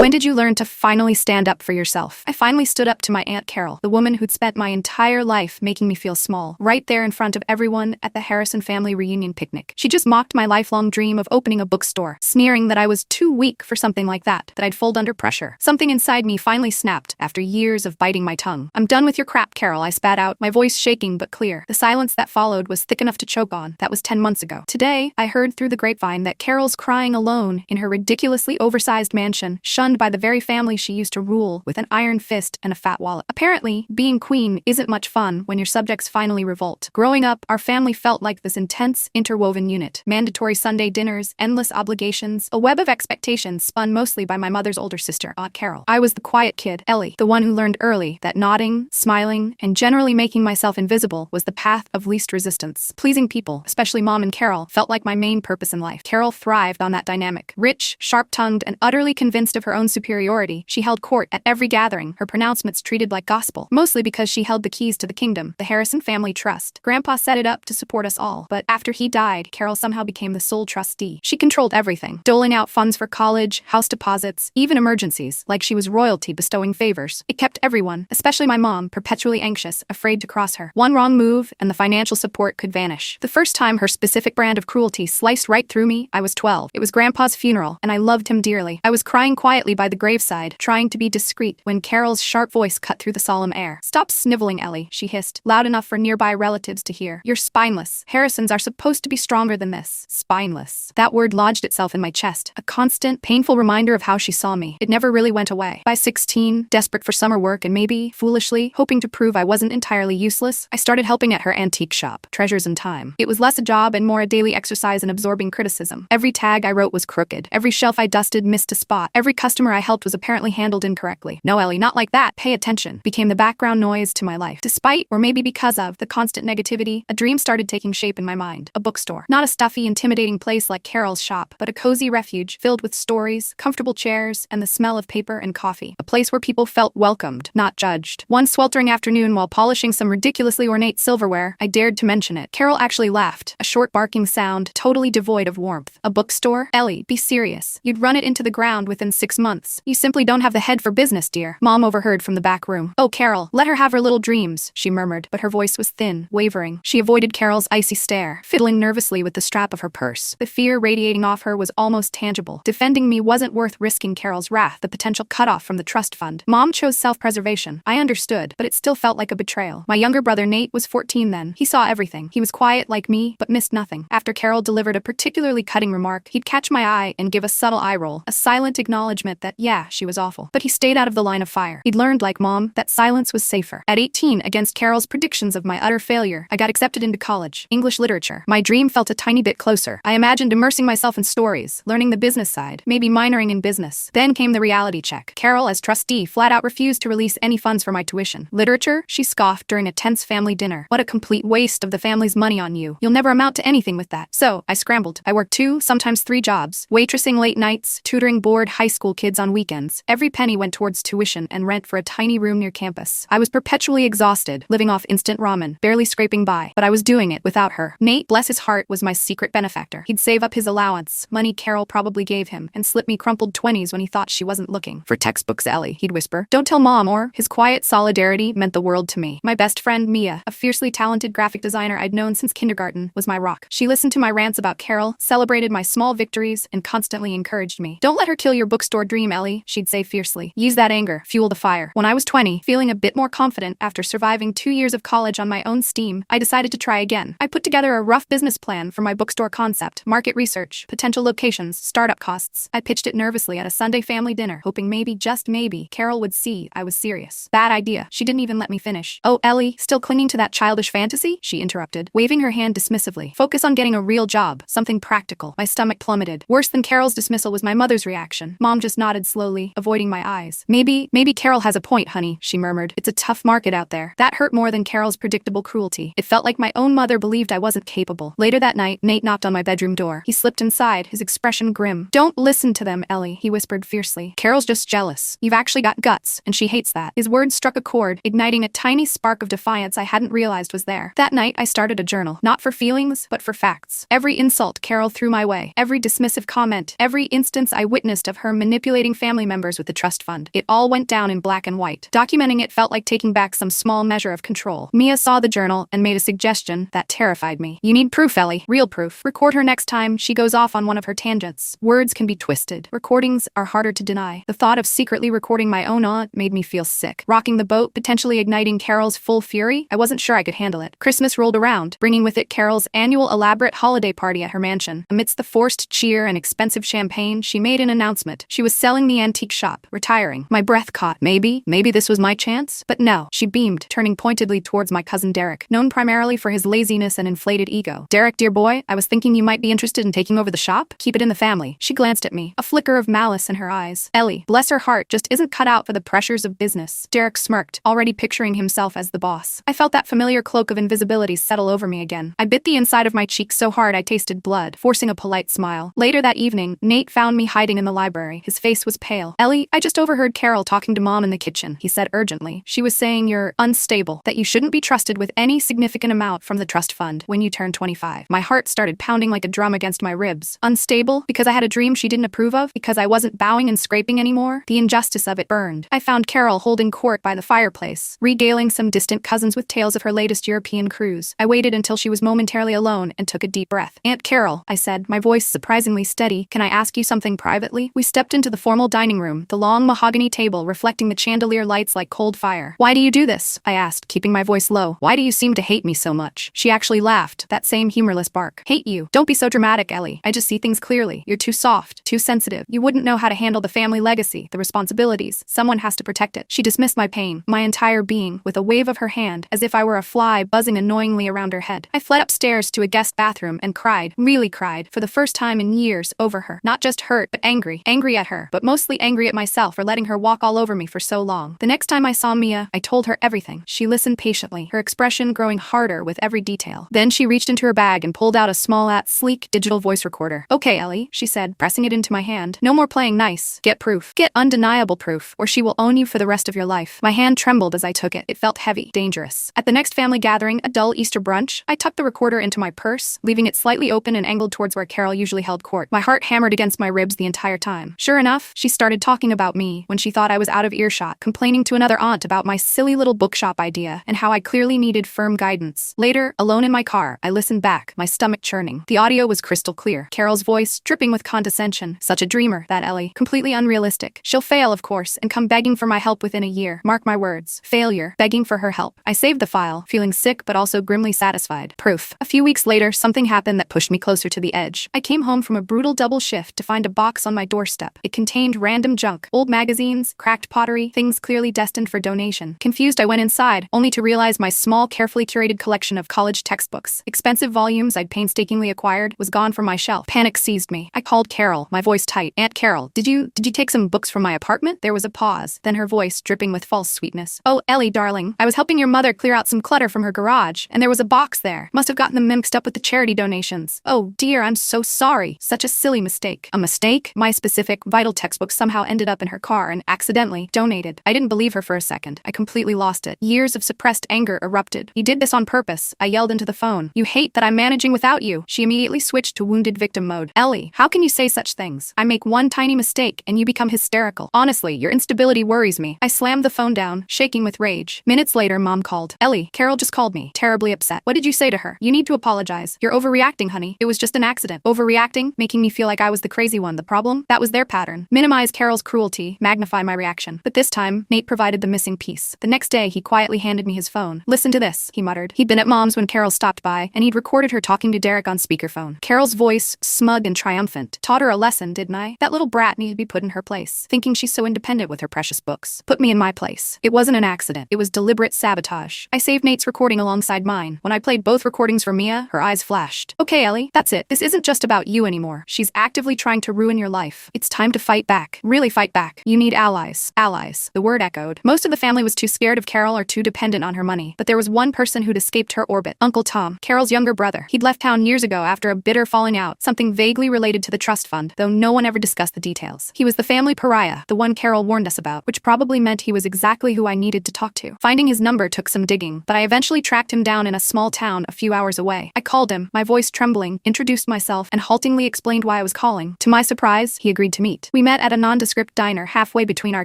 When did you learn to finally stand up for yourself? I finally stood up to my Aunt Carol, the woman who'd spent my entire life making me feel small, right there in front of everyone at the Harrison family reunion picnic. She just mocked my lifelong dream of opening a bookstore, sneering that I was too weak for something like that I'd fold under pressure. Something inside me finally snapped after years of biting my tongue. "I'm done with your crap, Carol," I spat out, my voice shaking but clear. The silence that followed was thick enough to choke on. That was 10 months ago. Today, I heard through the grapevine that Carol's crying alone in her ridiculously oversized mansion, shunned by the very family she used to rule with an iron fist and a fat wallet. Apparently, being queen isn't much fun when your subjects finally revolt. Growing up, our family felt like this intense, interwoven unit. Mandatory Sunday dinners, endless obligations, a web of expectations spun mostly by my mother's older sister, Aunt Carol. I was the quiet kid, Ellie, the one who learned early that nodding, smiling, and generally making myself invisible was the path of least resistance. Pleasing people, especially Mom and Carol, felt like my main purpose in life. Carol thrived on that dynamic. Rich, sharp-tongued, and utterly convinced of her own superiority, she held court at every gathering, her pronouncements treated like gospel, mostly because she held the keys to the kingdom, the Harrison family trust. Grandpa set it up to support us all, but after he died, Carol somehow became the sole trustee. She controlled everything, doling out funds for college, house deposits, even emergencies, like she was royalty bestowing favors. It kept everyone, especially my mom, perpetually anxious, afraid to cross her. One wrong move, and the financial support could vanish. The first time her specific brand of cruelty sliced right through me, I was 12. It was Grandpa's funeral, and I loved him dearly. I was crying quietly by the graveside, trying to be discreet, when Carol's sharp voice cut through the solemn air. "Stop sniveling, Ellie," she hissed, loud enough for nearby relatives to hear. "You're spineless. Harrisons are supposed to be stronger than this." Spineless. That word lodged itself in my chest, a constant, painful reminder of how she saw me. It never really went away. By 16, desperate for summer work and maybe, foolishly, hoping to prove I wasn't entirely useless, I started helping at her antique shop, Treasures in Time. It was less a job and more a daily exercise in absorbing criticism. Every tag I wrote was crooked. Every shelf I dusted missed a spot. Every customer I helped was apparently handled incorrectly. "No, Ellie, not like that. Pay attention," became the background noise to my life. Despite, or maybe because of, the constant negativity, a dream started taking shape in my mind. A bookstore. Not a stuffy, intimidating place like Carol's shop, but a cozy refuge filled with stories, comfortable chairs, and the smell of paper and coffee. A place where people felt welcomed, not judged. One sweltering afternoon while polishing some ridiculously ornate silverware, I dared to mention it. Carol actually laughed, a short barking sound, totally devoid of warmth. "A bookstore? Ellie, be serious. You'd run it into the ground within 6 months. You simply don't have the head for business, dear," Mom overheard from the back room. "Oh, Carol, let her have her little dreams," she murmured, but her voice was thin, wavering. She avoided Carol's icy stare, fiddling nervously with the strap of her purse. The fear radiating off her was almost tangible. Defending me wasn't worth risking Carol's wrath, the potential cutoff from the trust fund. Mom chose self-preservation. I understood, but it still felt like a betrayal. My younger brother Nate was 14 then. He saw everything. He was quiet like me, but missed nothing. After Carol delivered a particularly cutting remark, he'd catch my eye and give a subtle eye roll, a silent acknowledgement that, yeah, she was awful. But he stayed out of the line of fire. He'd learned, like Mom, that silence was safer. At 18, against Carol's predictions of my utter failure, I got accepted into college. English literature. My dream felt a tiny bit closer. I imagined immersing myself in stories, learning the business side, maybe minoring in business. Then came the reality check. Carol, as trustee, flat out refused to release any funds for my tuition. "Literature?" she scoffed during a tense family dinner. "What a complete waste of the family's money on you. You'll never amount to anything with that." So, I scrambled. I worked 2, sometimes 3 jobs, waitressing late nights, tutoring bored high school kids on weekends. Every penny went towards tuition and rent for a tiny room near campus. I was perpetually exhausted, living off instant ramen, barely scraping by, but I was doing it without her. Nate, bless his heart, was my secret benefactor. He'd save up his allowance, money Carol probably gave him, and slip me crumpled 20s when he thought she wasn't looking. "For textbooks, Ellie," he'd whisper. "Don't tell Mom," or his quiet solidarity meant the world to me. My best friend, Mia, a fiercely talented graphic designer I'd known since kindergarten, was my rock. She listened to my rants about Carol, celebrated my small victories, and constantly encouraged me. "Don't let her kill your bookstore dream, Ellie," she'd say fiercely. "Use that anger, fuel the fire." When I was 20, feeling a bit more confident after surviving 2 years of college on my own steam, I decided to try again. I put together a rough business plan for my bookstore concept, market research, potential locations, startup costs. I pitched it nervously at a Sunday family dinner, hoping maybe, just maybe, Carol would see I was serious. Bad idea. She didn't even let me finish. "Oh, Ellie, still clinging to that childish fantasy?" she interrupted, waving her hand dismissively. "Focus on getting a real job, something practical." My stomach plummeted. Worse than Carol's dismissal was my mother's reaction. Mom just nodded slowly, avoiding my eyes. Maybe Carol has a point, honey," she murmured. "It's a tough market out there." That hurt more than Carol's predictable cruelty. It felt like my own mother believed I wasn't capable. Later that night, Nate knocked on my bedroom door. He slipped inside, his expression grim. "Don't listen to them, Ellie," he whispered fiercely. "Carol's just jealous. You've actually got guts, and she hates that." His words struck a chord, igniting a tiny spark of defiance I hadn't realized was there. That night, I started a journal. Not for feelings, but for facts. Every insult Carol threw my way, every dismissive comment, every instance I witnessed of her manipulating manipulating family members with the trust fund. It all went down in black and white. Documenting it felt like taking back some small measure of control. Mia saw the journal and made a suggestion that terrified me. You need proof, Ellie. Real proof. Record her next time she goes off on one of her tangents. Words can be twisted. Recordings are harder to deny. The thought of secretly recording my own aunt made me feel sick. Rocking the boat, potentially igniting Carol's full fury? I wasn't sure I could handle it. Christmas rolled around, bringing with it Carol's annual elaborate holiday party at her mansion. Amidst the forced cheer and expensive champagne, she made an announcement. She was selling the antique shop, retiring. My breath caught. Maybe this was my chance? But no, she beamed, turning pointedly towards my cousin Derek, known primarily for his laziness and inflated ego. Derek, dear boy, I was thinking you might be interested in taking over the shop? Keep it in the family. She glanced at me, a flicker of malice in her eyes. Ellie, bless her heart, just isn't cut out for the pressures of business. Derek smirked, already picturing himself as the boss. I felt that familiar cloak of invisibility settle over me again. I bit the inside of my cheek so hard I tasted blood, forcing a polite smile. Later that evening, Nate found me hiding in the library. His face was pale. Ellie, I just overheard Carol talking to Mom in the kitchen, he said urgently. She was saying you're unstable, that you shouldn't be trusted with any significant amount from the trust fund when you turn 25. My heart started pounding like a drum against my ribs. Unstable? Because I had a dream she didn't approve of? Because I wasn't bowing and scraping anymore? The injustice of it burned. I found Carol holding court by the fireplace, regaling some distant cousins with tales of her latest European cruise. I waited until she was momentarily alone and took a deep breath. Aunt Carol, I said, my voice surprisingly steady, can I ask you something privately? We stepped into the formal dining room, the long mahogany table reflecting the chandelier lights like cold fire. Why do you do this? I asked, keeping my voice low. Why do you seem to hate me so much? She actually laughed, that same humorless bark. Hate you? Don't be so dramatic, Ellie. I just see things clearly. You're too soft, too sensitive. You wouldn't know how to handle the family legacy, the responsibilities. Someone has to protect it. She dismissed my pain, my entire being, with a wave of her hand, as if I were a fly buzzing annoyingly around her head. I fled upstairs to a guest bathroom and cried, really cried, for the first time in years, over her. Not just hurt, but angry. Angry at her, but mostly angry at myself for letting her walk all over me for so long. The next time I saw Mia, I told her everything. She listened patiently, her expression growing harder with every detail. Then she reached into her bag and pulled out a small, sleek digital voice recorder. Okay, Ellie, she said, pressing it into my hand. No more playing nice. Get proof. Get undeniable proof, or she will own you for the rest of your life. My hand trembled as I took it. It felt heavy, dangerous. At the next family gathering, a dull Easter brunch, I tucked the recorder into my purse, leaving it slightly open and angled towards where Carol usually held court. My heart hammered against my ribs the entire time. Sure enough, she started talking about me when she thought I was out of earshot, complaining to another aunt about my silly little bookshop idea and how I clearly needed firm guidance. Later, alone in my car, I listened back, my stomach churning. The audio was crystal clear. Carol's voice, dripping with condescension. Such a dreamer, that Ellie. Completely unrealistic. She'll fail, of course, and come begging for my help within a year. Mark my words. Failure. Begging for her help. I saved the file, feeling sick but also grimly satisfied. Proof. A few weeks later, something happened that pushed me closer to the edge. I came home from a brutal double shift to find a box on my doorstep. It contained random junk. Old magazines, cracked pottery, things clearly destined for donation. Confused, I went inside, only to realize my small, carefully curated collection of college textbooks, expensive volumes I'd painstakingly acquired, was gone from my shelf. Panic seized me. I called Carol, my voice tight. Aunt Carol, did you take some books from my apartment? There was a pause, then her voice dripping with false sweetness. Oh, Ellie, darling, I was helping your mother clear out some clutter from her garage, and there was a box there. Must have gotten them mixed up with the charity donations. Oh dear, I'm so sorry. Such a silly mistake. A mistake? My specific, vital textbook somehow ended up in her car and accidentally donated. I didn't believe her for a second. I completely lost it. Years of suppressed anger erupted. You did this on purpose. I yelled into the phone. You hate that I'm managing without you. She immediately switched to wounded victim mode. Ellie, how can you say such things? I make one tiny mistake and you become hysterical. Honestly, your instability worries me. I slammed the phone down, shaking with rage. Minutes later, Mom called. Ellie, Carol just called me, terribly upset. What did you say to her? You need to apologize. You're overreacting, honey. It was just an accident. Overreacting, making me feel like I was the crazy one. The problem? That was their pattern. Minimize Carol's cruelty, magnify my reaction. But this time, Nate provided the missing piece. The next day, he quietly handed me his phone. Listen to this, he muttered. He'd been at Mom's when Carol stopped by, and he'd recorded her talking to Derek on speakerphone. Carol's voice, smug and triumphant. Taught her a lesson, didn't I? That little brat needed to be put in her place. Thinking she's so independent with her precious books. Put me in my place. It wasn't an accident. It was deliberate sabotage. I saved Nate's recording alongside mine. When I played both recordings for Mia, her eyes flashed. Okay, Ellie, that's it. This isn't just about you anymore. She's actively trying to ruin your life. It's time to fight back. Really fight back. You need allies. Allies. The word echoed. Most of the family was too scared of Carol or too dependent on her money, but there was one person who'd escaped her orbit. Uncle Tom, Carol's younger brother. He'd left town years ago after a bitter falling out, something vaguely related to the trust fund, though no one ever discussed the details. He was the family pariah, the one Carol warned us about, which probably meant he was exactly who I needed to talk to. Finding his number took some digging, but I eventually tracked him down in a small town a few hours away. I called him, my voice trembling, introduced myself, and haltingly explained why I was calling. To my surprise, he agreed to meet. We We met at a nondescript diner halfway between our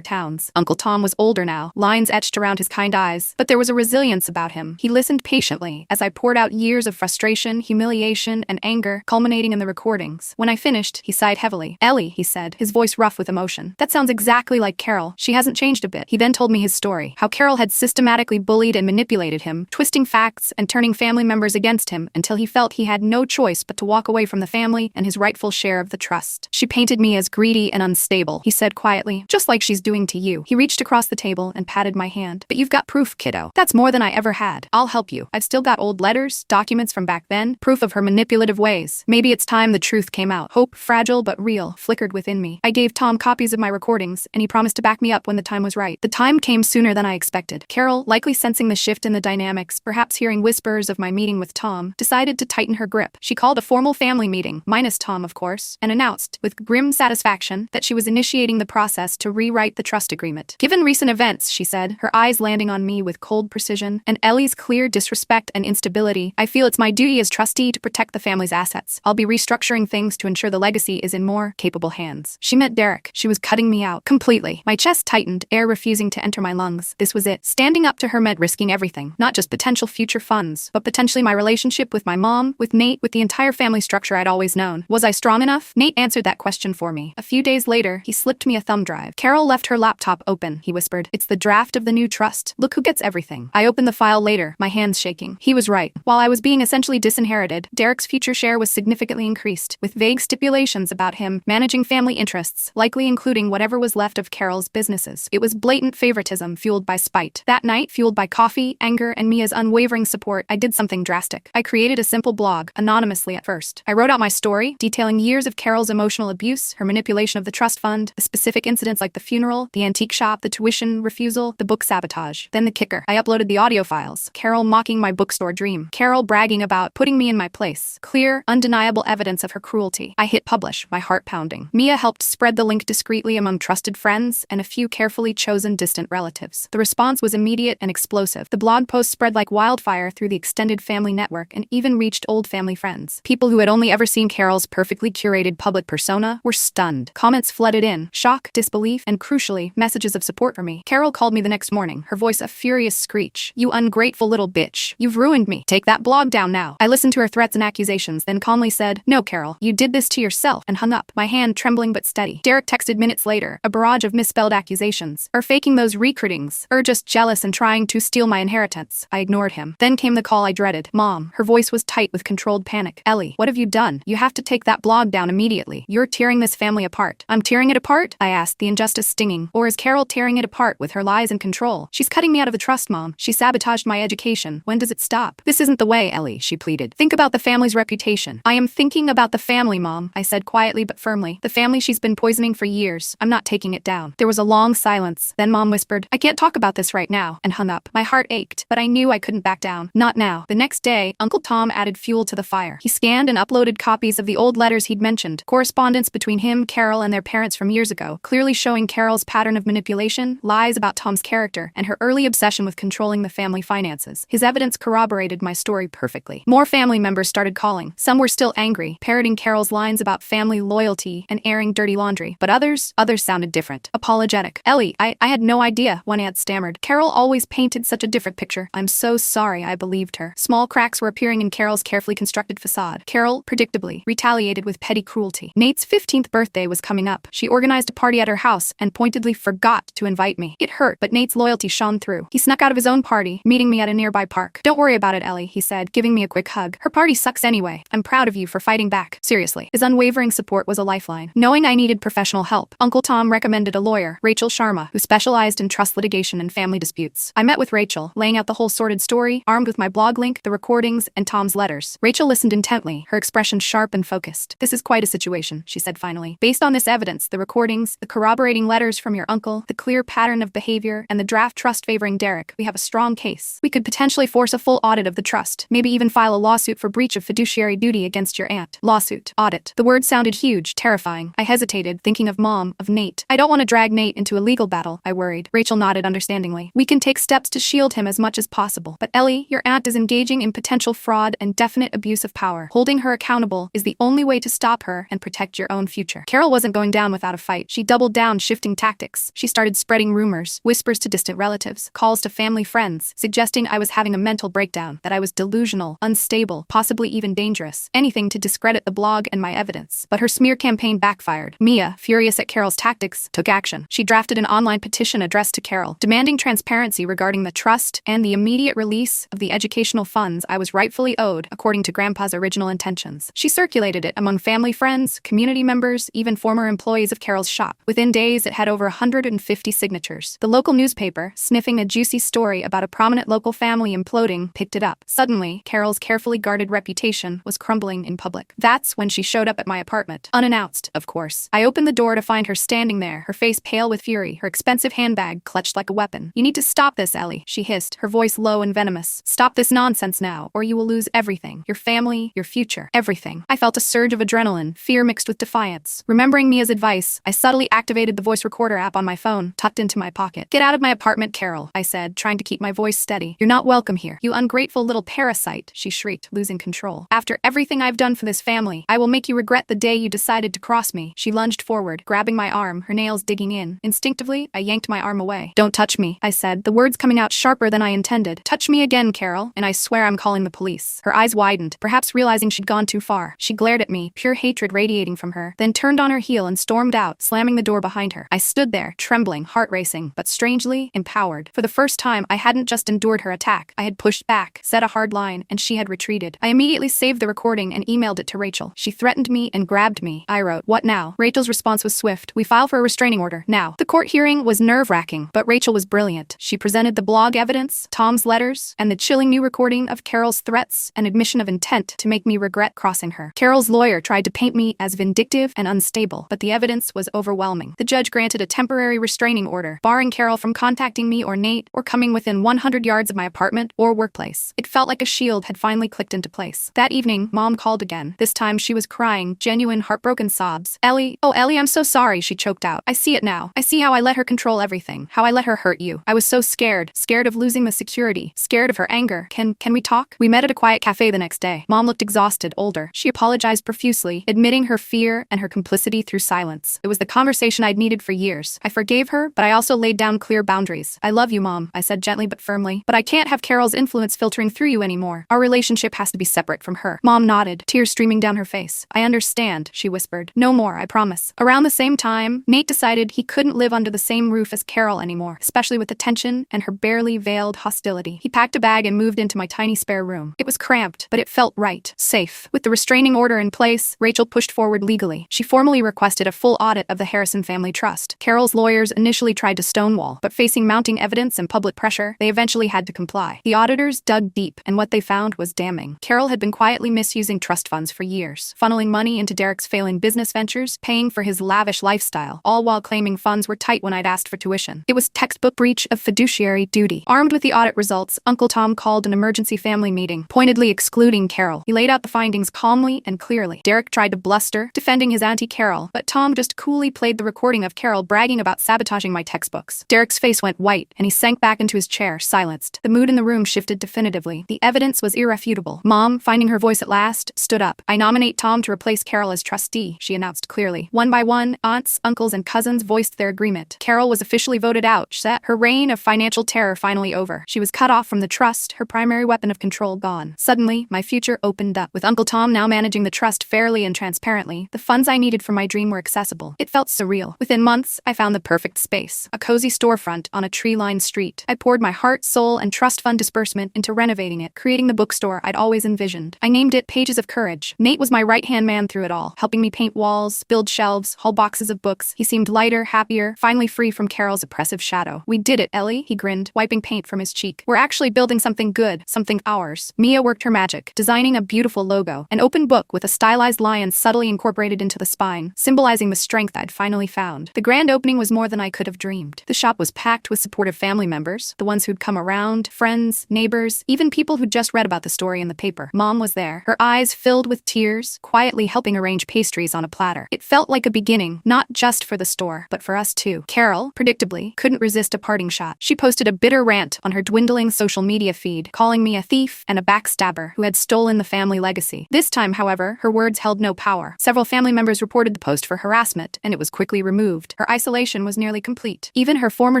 towns. Uncle Tom was older now, lines etched around his kind eyes, but there was a resilience about him. He listened patiently as I poured out years of frustration, humiliation, and anger, culminating in the recordings. When I finished, he sighed heavily. "Ellie," he said, his voice rough with emotion. "That sounds exactly like Carol. She hasn't changed a bit." He then told me his story, how Carol had systematically bullied and manipulated him, twisting facts and turning family members against him until he felt he had no choice but to walk away from the family and his rightful share of the trust. "She painted me as greedy and unstable," he said quietly, "just like she's doing to you." He reached across the table and patted my hand. "But you've got proof, kiddo. That's more than I ever had. I'll help you. I've still got old letters, documents from back then, proof of her manipulative ways." Maybe it's time the truth came out. Hope, fragile but real, flickered within me. I gave Tom copies of my recordings, and he promised to back me up when the time was right. The time came sooner than I expected. Carol, likely sensing the shift in the dynamics, perhaps hearing whispers of my meeting with Tom, decided to tighten her grip. She called a formal family meeting, minus Tom of course, and announced, with grim satisfaction, that she was initiating the process to rewrite the trust agreement. "Given recent events," she said, her eyes landing on me with cold precision, "and Ellie's clear disrespect and instability, I feel it's my duty as trustee to protect the family's assets. I'll be restructuring things to ensure the legacy is in more capable hands." She meant Derek. She was cutting me out completely. My chest tightened, air refusing to enter my lungs. This was it. Standing up to her meant risking everything, not just potential future funds, but potentially my relationship with my mom, with Nate, with the entire family structure I'd always known. Was I strong enough? Nate answered that question for me. A few days later, he slipped me a thumb drive. "Carol left her laptop open," he whispered. "It's the draft of the new trust. Look who gets everything." I opened the file later, my hands shaking. He was right. While I was being essentially disinherited, Derek's future share was significantly increased, with vague stipulations about him managing family interests, likely including whatever was left of Carol's businesses. It was blatant favoritism fueled by spite. That night, fueled by coffee, anger, and Mia's unwavering support, I did something drastic. I created a simple blog, anonymously at first. I wrote out my story, detailing years of Carol's emotional abuse, her manipulation of the trust fund, the specific incidents like the funeral, the antique shop, the tuition refusal, the book sabotage. Then the kicker. I uploaded the audio files. Carol mocking my bookstore dream. Carol bragging about putting me in my place. Clear, undeniable evidence of her cruelty. I hit publish, my heart pounding. Mia helped spread the link discreetly among trusted friends and a few carefully chosen distant relatives. The response was immediate and explosive. The blog post spread like wildfire through the extended family network and even reached old family friends. People who had only ever seen Carol's perfectly curated public persona were stunned. Comments flooded in, shock, disbelief, and crucially, messages of support for me. Carol called me the next morning, her voice a furious screech. "You ungrateful little bitch. You've ruined me. Take that blog down now." I listened to her threats and accusations, then calmly said, "No, Carol, you did this to yourself," and hung up, my hand trembling but steady. Derek texted minutes later, a barrage of misspelled accusations. "Or faking those recruitings. Or just jealous and trying to steal my inheritance." I ignored him. Then came the call I dreaded. Mom. Her voice was tight with controlled panic. "Ellie, what have you done? You have to take that blog down immediately. You're tearing this family apart." "I'm tearing it apart?" I asked, the injustice stinging. "Or is Carol tearing it apart with her lies and control? She's cutting me out of the trust, Mom. She sabotaged my education. When does it stop?" "This isn't the way, Ellie," she pleaded. "Think about the family's reputation." "I am thinking about the family, Mom," I said quietly but firmly. "The family she's been poisoning for years. I'm not taking it down." There was a long silence. Then Mom whispered, "I can't talk about this right now," and hung up. My heart ached, but I knew I couldn't back down. Not now. The next day, Uncle Tom added fuel to the fire. He scanned and uploaded copies of the old letters he'd mentioned, correspondence between him, Carol, and their parents from years ago, clearly showing Carol's pattern of manipulation, lies about Tom's character, and her early obsession with controlling the family finances. His evidence corroborated my story perfectly. More family members started calling. Some were still angry, parroting Carol's lines about family loyalty and airing dirty laundry. But others sounded different. Apologetic. "Ellie, I had no idea," one aunt stammered. "Carol always painted such a different picture." "I'm so sorry," I believed her. Small cracks were appearing in Carol's carefully constructed facade. Carol, predictably, retaliated with petty cruelty. Nate's 15th birthday was coming up. She organized a party at her house and pointedly forgot to invite me. It hurt, but Nate's loyalty shone through. He snuck out of his own party, meeting me at a nearby park. "Don't worry about it, Ellie," he said, giving me a quick hug. "Her party sucks anyway. I'm proud of you for fighting back." Seriously. His unwavering support was a lifeline. Knowing I needed professional help, Uncle Tom recommended a lawyer, Rachel Sharma, who specialized in trust litigation and family disputes. I met with Rachel, laying out the whole sordid story, armed with my blog link, the recordings, and Tom's letters. Rachel listened intently, her expression sharp and focused. "This is quite a situation," she said finally. "Based on this evidence, the recordings, the corroborating letters from your uncle, the clear pattern of behavior, and the draft trust favoring Derek, we have a strong case. We could potentially force a full audit of the trust, maybe even file a lawsuit for breach of fiduciary duty against your aunt." Lawsuit. Audit. The word sounded huge, terrifying. I hesitated, thinking of Mom, of Nate. "I don't want to drag Nate into a legal battle," I worried. Rachel nodded understandingly. "We can take steps to shield him as much as possible. But Ellie, your aunt is engaging in potential fraud and definite abuse of power. Holding her accountable is the only way to stop her and protect your own future." Carol wasn't going going down without a fight. She doubled down, shifting tactics. She started spreading rumors, whispers to distant relatives, calls to family friends, suggesting I was having a mental breakdown, that I was delusional, unstable, possibly even dangerous. Anything to discredit the blog and my evidence. But her smear campaign backfired. Mia, furious at Carol's tactics, took action. She drafted an online petition addressed to Carol, demanding transparency regarding the trust and the immediate release of the educational funds I was rightfully owed, according to Grandpa's original intentions. She circulated it among family friends, community members, even former employees of Carol's shop. Within days, it had over 150 signatures. The local newspaper, sniffing a juicy story about a prominent local family imploding, picked it up. Suddenly, Carol's carefully guarded reputation was crumbling in public. That's when she showed up at my apartment. Unannounced, of course. I opened the door to find her standing there, her face pale with fury, her expensive handbag clutched like a weapon. "You need to stop this, Ellie," she hissed, her voice low and venomous. "Stop this nonsense now, or you will lose everything. Your family, your future, everything." I felt a surge of adrenaline, fear mixed with defiance. Remembering Mia's advice, I subtly activated the voice recorder app on my phone, tucked into my pocket. "Get out of my apartment, Carol," I said, trying to keep my voice steady. "You're not welcome here. You ungrateful little parasite," she shrieked, losing control. "After everything I've done for this family, I will make you regret the day you decided to cross me." She lunged forward, grabbing my arm, her nails digging in. Instinctively, I yanked my arm away. "Don't touch me," I said, the words coming out sharper than I intended. "Touch me again, Carol, and I swear I'm calling the police." Her eyes widened, perhaps realizing she'd gone too far. She glared at me, pure hatred radiating from her, then turned on her heel and stormed out, slamming the door behind her. I stood there, trembling, heart racing, but strangely empowered. For the first time, I hadn't just endured her attack. I had pushed back, set a hard line, and she had retreated. I immediately saved the recording and emailed it to Rachel. She threatened me and grabbed me. I wrote, "What now?" Rachel's response was swift. "We file for a restraining order, now." The court hearing was nerve-wracking, but Rachel was brilliant. She presented the blog evidence, Tom's letters, and the chilling new recording of Carol's threats and admission of intent to make me regret crossing her. Carol's lawyer tried to paint me as vindictive and unstable, but the evidence was overwhelming. The judge granted a temporary restraining order, barring Carol from contacting me or Nate or coming within 100 yards of my apartment or workplace. It felt like a shield had finally clicked into place. That evening, Mom called again. This time she was crying, genuine heartbroken sobs. "Ellie, oh Ellie, I'm so sorry," she choked out. "I see it now. I see how I let her control everything, how I let her hurt you. I was so scared of losing the security, scared of her anger. Can we talk?" We met at a quiet cafe the next day. Mom looked exhausted, older. She apologized profusely, admitting her fear and her complicity through silence. It was the conversation I'd needed for years. I forgave her, but I also laid down clear boundaries. "I love you, Mom," I said gently but firmly, "but I can't have Carol's influence filtering through you anymore. Our relationship has to be separate from her." Mom nodded, tears streaming down her face. "I understand," she whispered. "No more, I promise." Around the same time, Nate decided he couldn't live under the same roof as Carol anymore, especially with the tension and her barely veiled hostility. He packed a bag and moved into my tiny spare room. It was cramped, but it felt right, safe. With the restraining order in place, Rachel pushed forward legally. She formally requested a full audit of the Harrison Family Trust. Carol's lawyers initially tried to stonewall, but facing mounting evidence and public pressure, they eventually had to comply. The auditors dug deep, and what they found was damning. Carol had been quietly misusing trust funds for years, funneling money into Derek's failing business ventures, paying for his lavish lifestyle, all while claiming funds were tight when I'd asked for tuition. It was textbook breach of fiduciary duty. Armed with the audit results, Uncle Tom called an emergency family meeting, pointedly excluding Carol. He laid out the findings calmly and clearly. Derek tried to bluster, defending his Auntie Carol, but Tom just coolly played the recording of Carol bragging about sabotaging my textbooks. Derek's face went white, and he sank back into his chair, silenced. The mood in the room shifted definitively. The evidence was irrefutable. Mom, finding her voice at last, stood up. "I nominate Tom to replace Carol as trustee," she announced clearly. One by one, aunts, uncles, and cousins voiced their agreement. Carol was officially voted out, set her reign of financial terror finally over. She was cut off from the trust, her primary weapon of control gone. Suddenly, my future opened up. With Uncle Tom now managing the trust fairly and transparently, the funds I needed for my dream were accessible. It felt surreal. Within months, I found the perfect space. A cozy storefront on a tree-lined street. I poured my heart, soul, and trust fund disbursement into renovating it, creating the bookstore I'd always envisioned. I named it Pages of Courage. Nate was my right-hand man through it all, helping me paint walls, build shelves, haul boxes of books. He seemed lighter, happier, finally free from Carol's oppressive shadow. "We did it, Ellie," he grinned, wiping paint from his cheek. "We're actually building something good, something ours." Mia worked her magic, designing a beautiful logo, an open book with a stylized lion subtly incorporated into the spine, symbolizing the strength I'd finally found. The grand opening was more than I could have dreamed. The shop was packed with supportive family members, the ones who'd come around, friends, neighbors, even people who'd just read about the story in the paper. Mom was there, her eyes filled with tears, quietly helping arrange pastries on a platter. It felt like a beginning, not just for the store, but for us too. Carol, predictably, couldn't resist a parting shot. She posted a bitter rant on her dwindling social media feed, calling me a thief and a backstabber who had stolen the family legacy. This time, however, her words held no power. Several family members reported the post for for harassment, and it was quickly removed. Her isolation was nearly complete. Even her former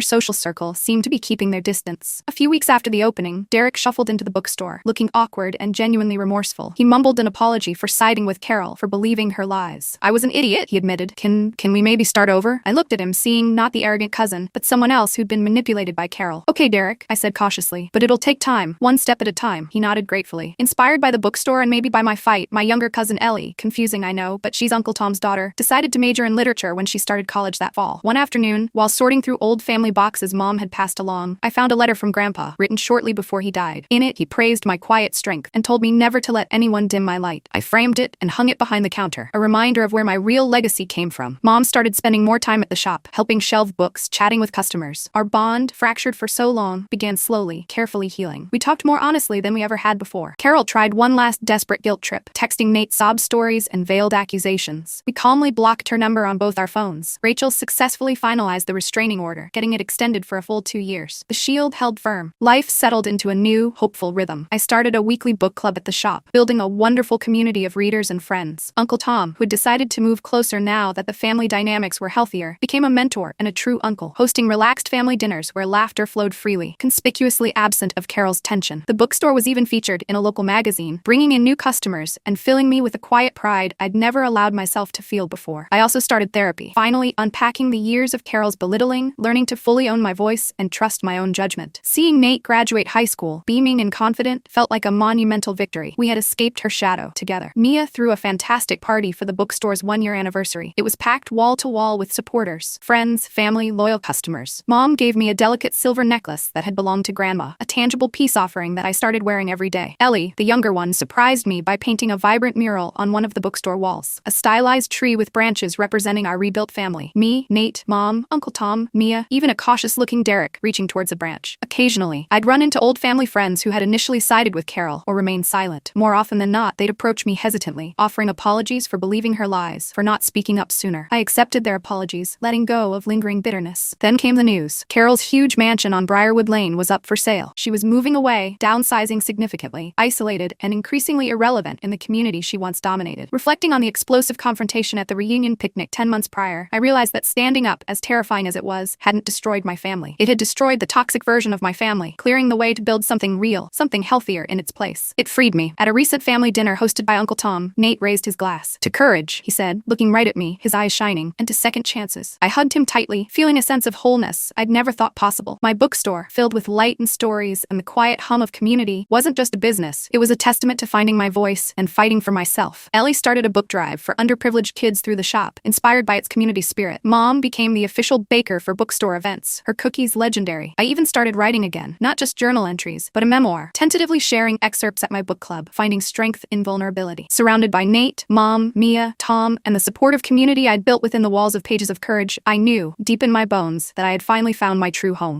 social circle seemed to be keeping their distance. A few weeks after the opening, Derek shuffled into the bookstore, looking awkward and genuinely remorseful. He mumbled an apology for siding with Carol, for believing her lies. "I was an idiot," he admitted. Can we maybe start over?" I looked at him, seeing not the arrogant cousin, but someone else who'd been manipulated by Carol. "Okay, Derek," I said cautiously, "but it'll take time, one step at a time." He nodded gratefully. Inspired by the bookstore and maybe by my fight, my younger cousin Ellie, confusing I know, but she's Uncle Tom's daughter, decided to major in literature when she started college that fall. One afternoon, while sorting through old family boxes Mom had passed along, I found a letter from Grandpa, written shortly before he died. In it, he praised my quiet strength and told me never to let anyone dim my light. I framed it and hung it behind the counter, a reminder of where my real legacy came from. Mom started spending more time at the shop, helping shelve books, chatting with customers. Our bond, fractured for so long, began slowly, carefully healing. We talked more honestly than we ever had before. Carol tried one last desperate guilt trip, texting Nate sob stories and veiled accusations. We calmly blocked her number on both our phones. Rachel successfully finalized the restraining order, getting it extended for a full 2 years. The shield held firm. Life settled into a new, hopeful rhythm. I started a weekly book club at the shop, building a wonderful community of readers and friends. Uncle Tom, who had decided to move closer now that the family dynamics were healthier, became a mentor and a true uncle, hosting relaxed family dinners where laughter flowed freely, conspicuously absent of Carol's tension. The bookstore was even featured in a local magazine, bringing in new customers and filling me with a quiet pride I'd never allowed myself to feel before. I also started therapy, finally unpacking the years of Carol's belittling, learning to fully own my voice and trust my own judgment. Seeing Nate graduate high school, beaming and confident, felt like a monumental victory. We had escaped her shadow together. Mia threw a fantastic party for the bookstore's 1-year anniversary. It was packed wall to wall with supporters, friends, family, loyal customers. Mom gave me a delicate silver necklace that had belonged to Grandma, a tangible peace offering that I started wearing every day. Ellie, the younger one, surprised me by painting a vibrant mural on one of the bookstore walls, a stylized tree with branches representing our rebuilt family. Me, Nate, Mom, Uncle Tom, Mia, even a cautious-looking Derek reaching towards a branch. Occasionally, I'd run into old family friends who had initially sided with Carol or remained silent. More often than not, they'd approach me hesitantly, offering apologies for believing her lies, for not speaking up sooner. I accepted their apologies, letting go of lingering bitterness. Then came the news. Carol's huge mansion on Briarwood Lane was up for sale. She was moving away, downsizing significantly, isolated and increasingly irrelevant in the community she once dominated. Reflecting on the explosive confrontation at the reunion picnic 10 months prior, I realized that standing up, as terrifying as it was, hadn't destroyed my family. It had destroyed the toxic version of my family, clearing the way to build something real, something healthier in its place. It freed me. At a recent family dinner hosted by Uncle Tom, Nate raised his glass. "To courage," he said, looking right at me, his eyes shining, "and to second chances." I hugged him tightly, feeling a sense of wholeness I'd never thought possible. My bookstore, filled with light and stories and the quiet hum of community, wasn't just a business. It was a testament to finding my voice and fighting for myself. Ellie started a book drive for underprivileged kids through the shop, inspired by its community spirit. Mom became the official baker for bookstore events, her cookies legendary. I even started writing again, not just journal entries, but a memoir, tentatively sharing excerpts at my book club, finding strength in vulnerability. Surrounded by Nate, Mom, Mia, Tom, and the supportive community I'd built within the walls of Pages of Courage, I knew, deep in my bones, that I had finally found my true home.